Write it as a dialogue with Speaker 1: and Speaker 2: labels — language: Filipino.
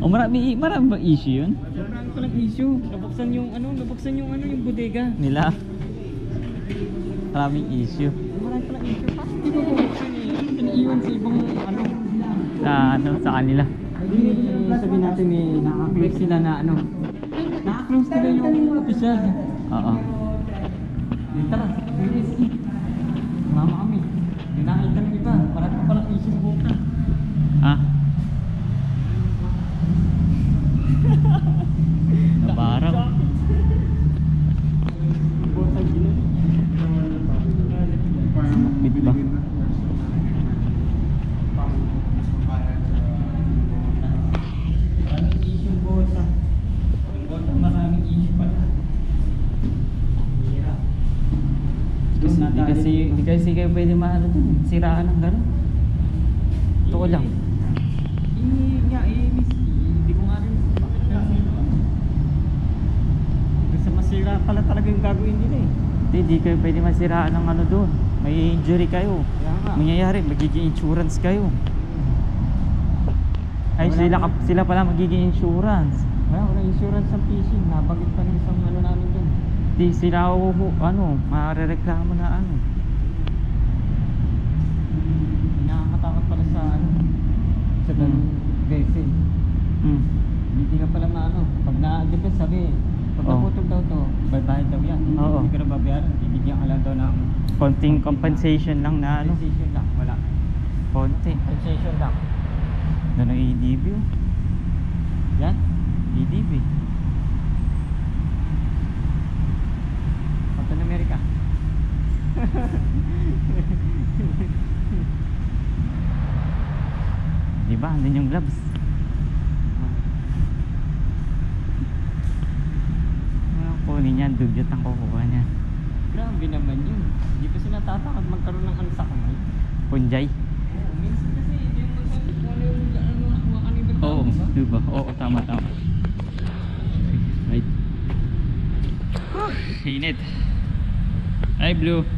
Speaker 1: Oh, marami ba issue yun?
Speaker 2: Marami palang issue. Nabuksan yung yung bodega.
Speaker 1: Nila? Maraming issue.
Speaker 2: Marami palang issue. Kasi hindi ko bubuksan eh. Iniiwan sa ibang
Speaker 1: Sa kanila.
Speaker 2: Sabihin natin may naka-close sila na naka-close nila yung official.
Speaker 1: Oo.
Speaker 2: Tara, mama kami. Yung nakita ng iba, marami palang issue bukas.
Speaker 1: Ah? Nabarang. Bit ba?
Speaker 2: Maraming issue bukas. Maraming issue pala.
Speaker 1: Di kasi kayo pwede maano dun eh. Siraan ng gano'n. Totoo lang.
Speaker 2: Hindi ko nga rin bakit kasi basta masira pala talaga yung gagawin nila eh.
Speaker 1: Di kayo pwede masiraan ng ano doon. May injury kayo.
Speaker 2: Kaya nga.
Speaker 1: Mangyayari, magiging insurance kayo. Ay, sila pala magiging insurance.
Speaker 2: Wala insurance sa fishing. Nabagit pa ng isang namin dun.
Speaker 1: Di sila marereklamo na ano.
Speaker 2: Nakakatakot pala sa sa ganung vessel. Hindi ka pala pag na-defense sabi, pag naputol daw to, bayad daw yan.
Speaker 1: Oo.
Speaker 2: Hindi ka na babayaran, bibigyan ka lang daw ng
Speaker 1: Konting compensation lang na ano.
Speaker 2: compensation lang. Wala.
Speaker 1: Konti.
Speaker 2: Compensation lang.
Speaker 1: Doon ang EDB.
Speaker 2: Yan.
Speaker 1: EDB.
Speaker 2: Captain America.
Speaker 1: Diba? Andun yung gloves. Kunin yan, dugyot ang kukuha niya.
Speaker 2: Grabe naman yun. Hindi pa sila tatakot magkaroon ng sa kamay.
Speaker 1: Punjay.
Speaker 2: Minsan kasi hindi mo sabi kung ano yung hawakan ng ibang tao,
Speaker 1: Oo,
Speaker 2: diba?
Speaker 1: diba? Oo, tama. Right. Init. Ay, Blue.